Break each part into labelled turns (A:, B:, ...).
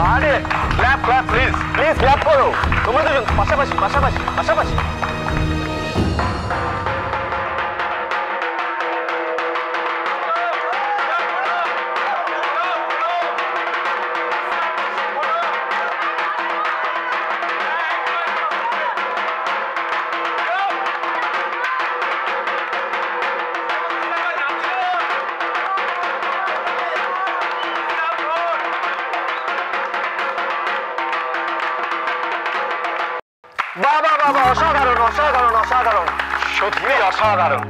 A: আরে clap clap please please clap করো তোমরা দুজন পাশাপাশি পাশাপাশি পাশাপাশি বাবা বাবা অসাধারণ অসাধারণ অসাধারণ সত্যি অসাধারণ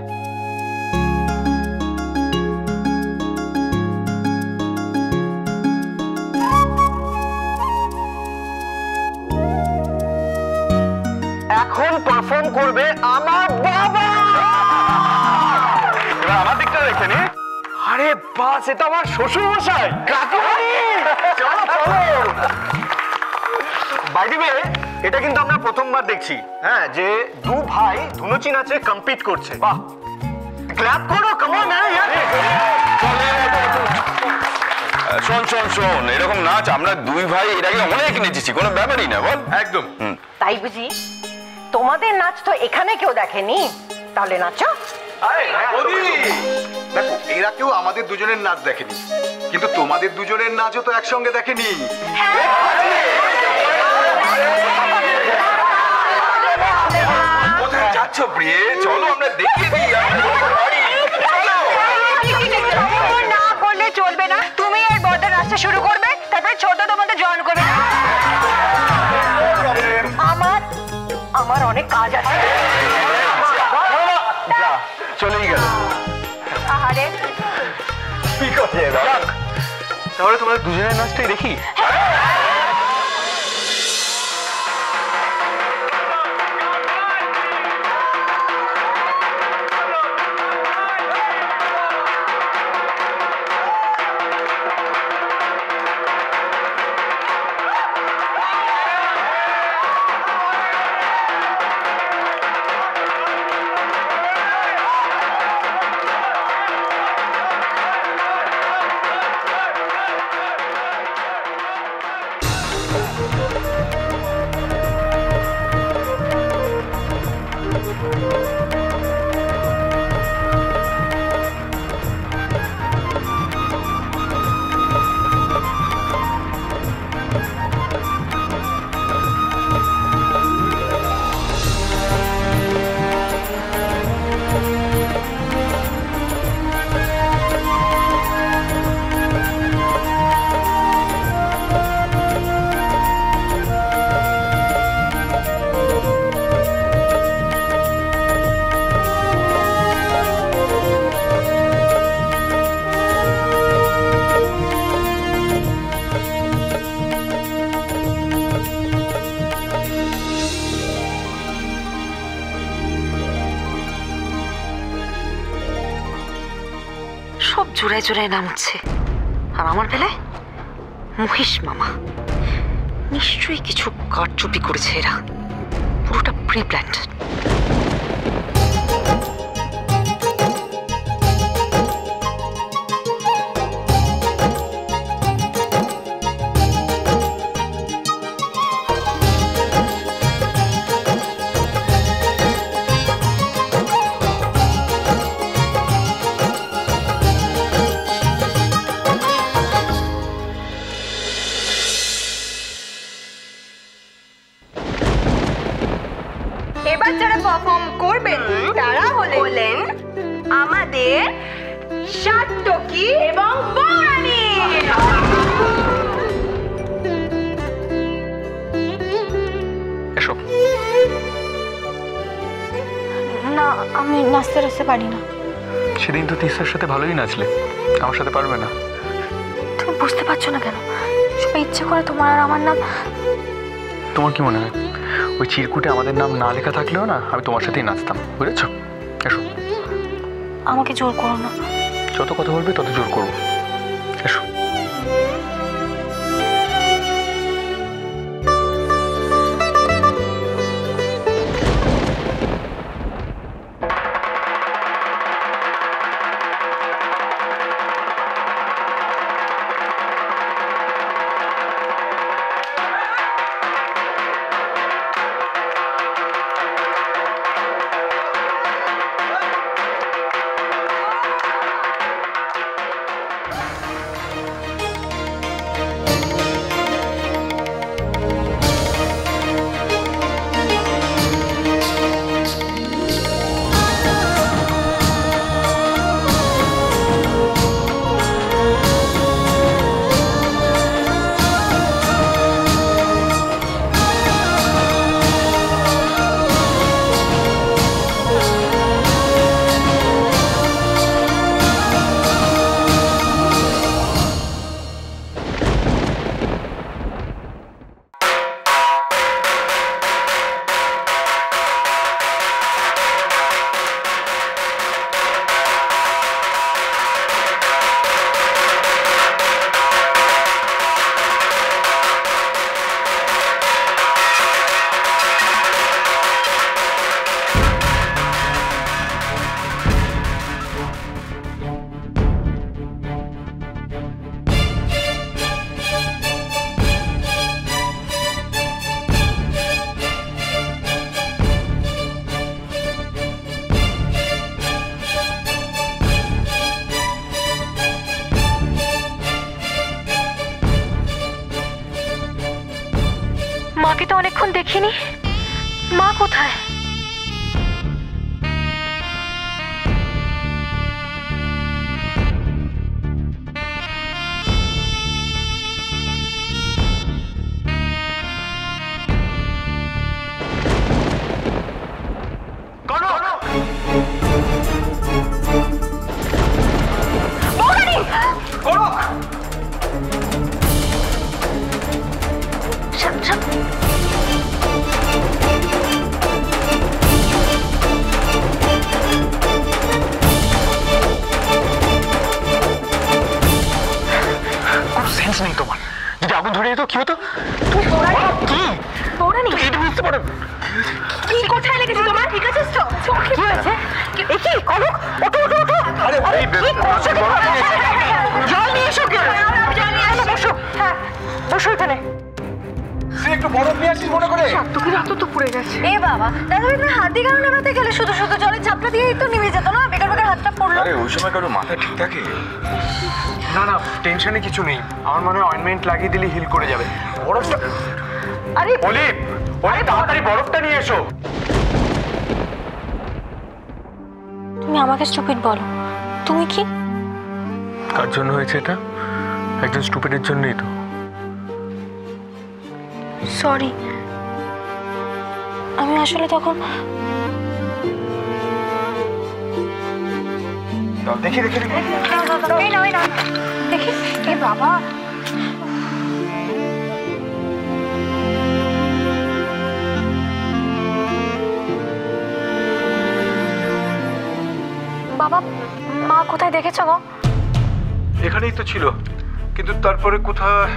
A: এখন পারফর্ম করবে আমার বাবা এবার আমার দিকটা দেখে নি আরে বাস এটা আমার শ্বশুর মশাই কাকুমণি চলো চলো বাই দ্য ওয়ে এটা কিন্তু আমরা প্রথমবার দেখছি হ্যাঁ যে দু ভাই ধুনুচি নাচে কম্পিট করছে বাহ ক্ল্যাপ করো কাম অন
B: শোন শোন শোন এরকম নাচ আমরা দুই ভাই এর আগে অনেক নেচেছি কোনো ব্যাপারই না বল
A: একদম
C: তাই বুঝি তোমাদের নাচ তো এখানে কেউ দেখেনি তাহলে নাচো
D: দেখো এরা কেউ আমাদের দুজনের নাচ দেখেনি কিন্তু তোমাদের দুজনের নাচও তো একসঙ্গে দেখেনি
B: কোথায় যাচ্ছ প্রিয়ে চলো আমরা দেখিয়ে দিই
C: না করলে চলবে না তুমি আর বড়দের নাচটা শুরু করবে তারপরে ছোট তোমাদের জয়েন করবে আমার অনেক কাজ আছে
A: চলেই গেল
C: আহারে
A: তাহলে তোমাদের দুজনের নাচটাই দেখি
E: সব জোড়ায় জোড়ায় নামছে আর আমার বেলায় মহিষ মামা নিশ্চয়ই কিছু কারচুপি করেছে এরা পুরোটা প্রি প্ল্যান্ড
C: এবার যারা পারফর্ম করবেন তারা হলেন আমাদের সাতটকি এবং বৌরানী
A: এসো
F: না আমি নাচতে নাচতে পারি না
A: সেদিন তো তিস্তার সাথে ভালোই নাচলে আমার সাথে পারবে না
F: তুমি বুঝতে পারছো না কেন সবাই ইচ্ছে করে তোমার আর আমার নাম
A: তোমার কি মনে হয় ওই চিরকুটে আমাদের নাম না লেখা থাকলেও না আমি তোমার সাথেই নাচতাম বুঝেছ এসো
F: আমাকে জোর করো না
A: যত কথা বলবে তত জোর করবো এসো
F: তো অনেকক্ষণ দেখিনি। মা কোথায়?
A: সেন্স নেই তোমার। যদি আগুন ধরে যেত কি হতো? কি
F: পৌরাণী,
A: এটা বুঝতে পারো?
F: কি কোথায় লেগেছে তোমার? ঠিক আছে তো? কি হয়েছে? এ কি কনক? ওঠো ওঠো ওঠো।
A: আরে ভাই
F: কি করছো? জল নিয়ে এসো। জল নিয়ে এসো। বসো। হ্যাঁ বসো এখানে।
A: তুই একটু বরফ নিয়ে আসিস মনে করে।
F: তোকে রাত তো পুড়ে গেছে। এ বাবা, দাদা ভাই হাত দিয়ে কারণে নামাতে গেলে শুধু শুধু জলে ঝাপটা দিয়েই তো নেমে যেত না? বেকার বেকার হাতটা পড়লো।
B: আরে ওই সময় কারো মাথা ঠিক থাকে?
A: না না, টেনশনে কিছু নেই। আমার মনে হয় অয়েন্টমেন্ট লাগিয়ে দিলে হিল করে যাবে। বরফটা,
F: আরে
A: ওলি ওলি তাড়াতাড়ি বরফটা নিয়ে এসো।
F: তুমি আমাকে স্টুপিড বলো, তুমি কি?
A: কার জন্য হয়েছে এটা? একজন স্টুপিডের জন্যই তো।
F: সরি, আমি আসলে তখন
A: দেখি দেখি দেখি।
F: এই না দেখি। এ বাবা, বাবা মা কোথায় দেখেছো গো?
D: এখানেই তো ছিল, কিন্তু তারপরে কোথায়?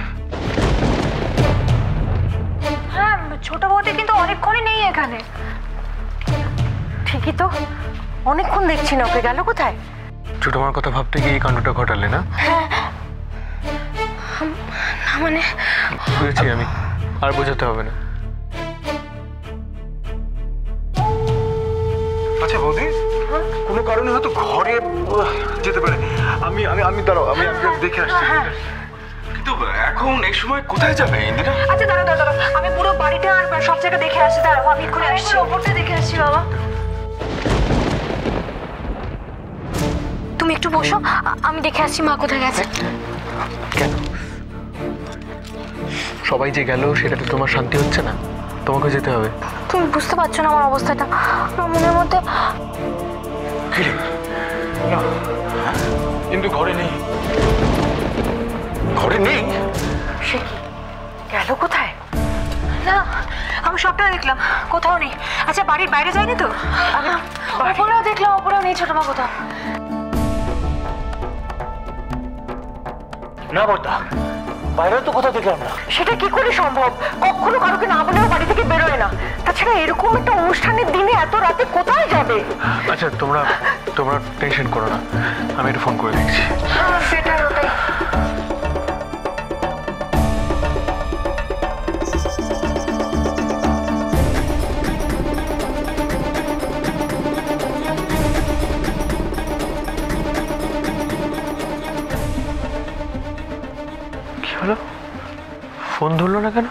F: হ্যাঁ, ছোট বৌদি কিন্তু অনেকক্ষণই নেই এখানে। ঠিকই তো, অনেকক্ষণ দেখছি না ওকে। গেল কোথায়?
A: ছোট মার কথা ভাবতে গিয়ে এই কাণ্ডটা ঘটালে না?
F: না মানে
A: বুঝেছি আমি, আর বোঝাতে হবে না।
D: আচ্ছা বৌদি, কোনো কারণে হয়তো ঘরে যেতে পারে। আমি আমি আমি দাঁড়াও, আমি দেখে আসছি।
B: কিন্তু এখন এই সময় কোথায় যাবে ইন্দিরা?
F: আচ্ছা দাঁড়াও দাঁড়াও, আমি পুরো বাড়িটা আর সব জায়গা দেখে আসি। দাঁড়াও, আমি এক্ষুনি আসছি। ওপরটা দেখে আসছি বাবা। তুমি একটু বসো, আমি দেখে আসছি মা কোথায় গেছে।
A: কেন? সবাই যে গেল সেটাতে তোমার শান্তি হচ্ছে না? তোমাকে যেতে হবে।
F: তুমি বুঝতে পারছো না আমার অবস্থাটা? আমার মনের মধ্যে
B: কিন্তু ঘরে নেই। ঘরে নেই?
F: সে কি, গেল কোথায়? না, আমি সবটা দেখলাম, কোথাও নেই। আচ্ছা বাড়ির বাইরে যায়নি তো? ওপরেও দেখলাম, ওপরেও নেই ছোট মা কোথাও।
A: না বর্দা, বাইরেও তো কোথাও দেখলাম না।
C: সেটা কি করে সম্ভব? কখনো কারোকে না বলেও বাড়ি থেকে বেরোয় না। তাছাড়া এরকম একটা অনুষ্ঠানের দিনে এত রাতে কোথায় যাবে?
A: আচ্ছা তোমরা তোমরা টেনশন করো না, আমি একটু ফোন করে দেখছি।
F: সেটাই, ওটাই।
A: কি হলো? ফোন ধরলো না কেন?